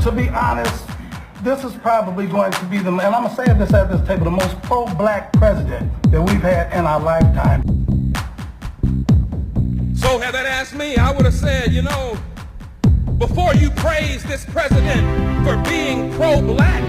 to be honest, this is probably going to be and I'm going to say this at this table, the most pro-black president that we've had in our lifetime. So had that asked me, I would have said, before you praise this president for being pro-black,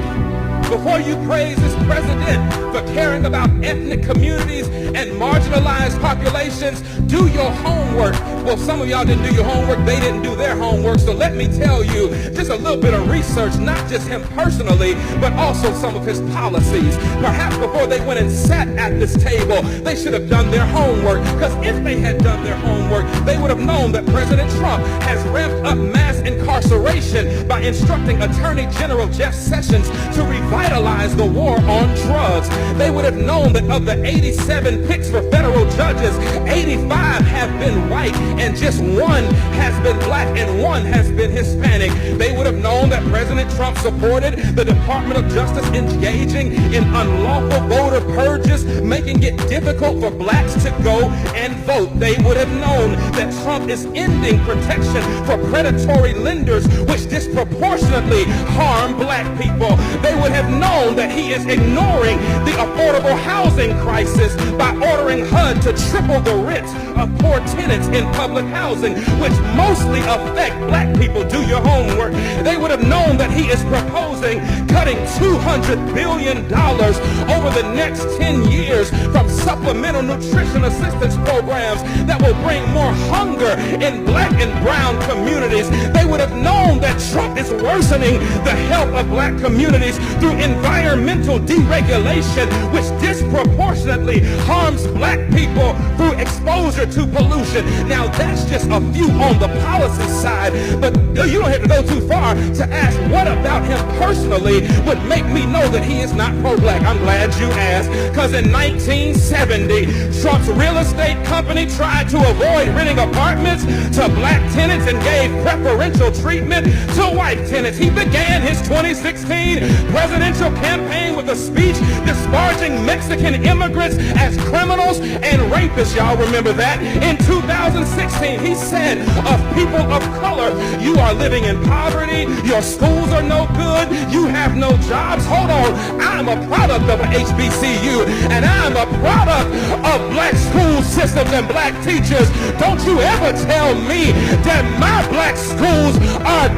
before you praise this president for caring about ethnic communities and marginalized populations, do your homework. Well, some of y'all didn't do your homework. They didn't do their homework. So let me tell you just a little bit of research, not just him personally, but also some of his policies. Perhaps before they went and sat at this table, they should have done their homework. Because if they had done their homework, they would have known that President Trump has ramped up mass incarceration by instructing Attorney General Jeff Sessions to revitalize the war on drugs. They would have known that of the 87 picks for federal judges, 85 have been white and just one has been black and one has been Hispanic. They would have known that President Trump supported the Department of Justice engaging in unlawful voter purges, making it difficult for blacks to go and vote. They would have known that Trump is ending protection for predatory lenders, which disproportionately harm black people. They would have known that he is ignoring the affordable housing crisis by ordering HUD to triple the rents of poor tenants in public housing, which mostly affect black people. Do your homework. They would have known that he is proposing cutting $200 billion over the next 10 years from supplemental nutrition assistance programs that will bring more hunger in black and brown communities. They would have known that Trump is worsening the health of black communities through environmental deregulation, which disproportionately harms black people through exposure to pollution. Now that's just a few on the policy side, but you don't have to go too far to ask what about him personally would make me know that he is not pro-black. I'm glad you asked, because in 1970, Trump's real estate company tried to avoid renting apartments to black tenants and gave preferential treatment to white tenants. He began his 2016 presidential campaign with a speech disparaging Mexican immigrants as criminals and rapists. Y'all remember that? In 2016, he said of people of color, you are living in poverty, your schools are no good, you have no jobs. Hold on, I'm a product of a HBCU, and I'm a product of black school systems and black teachers. Don't you ever tell me that my black schools are...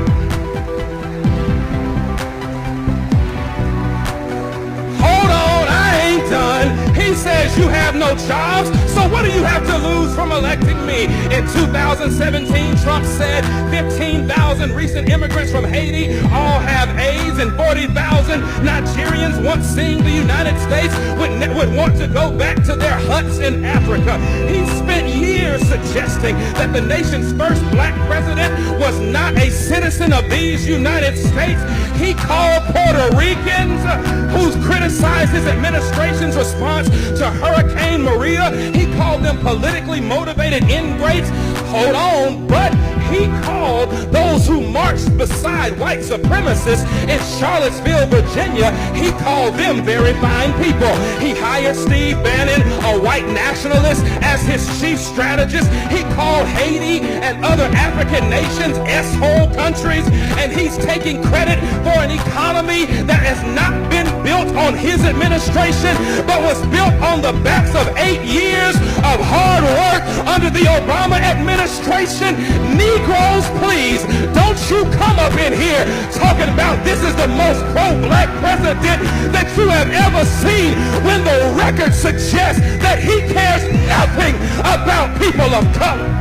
Hold on, I ain't done. He says you have no jobs, so what do you have to lose from electing me? In 2017, Trump said 15,000 recent immigrants from Haiti all have AIDS, and 40,000 Nigerians once seeing the United States would want to go back to their huts in Africa. He spent years suggesting that the nation's first black president was not a citizen of these United States. He called Puerto Ricans who's criticized his administration's response to Hurricane Maria. He called them politically motivated ingrates. Hold on, but he called those who marched beside white supremacists in Charlottesville, Virginia, he called them very fine people. He hired Steve Bannon, a white nationalist, as his chief strategist. He called Haiti and other African nations S-hole countries, and he's taking credit for an economy that has not been built on his administration, but was built on the backs of 8 years of hard work under the Obama administration. Negroes, please, don't you come up in here talking about this is the most pro-black president that you have ever seen, when the record suggests that he cares nothing about people of color.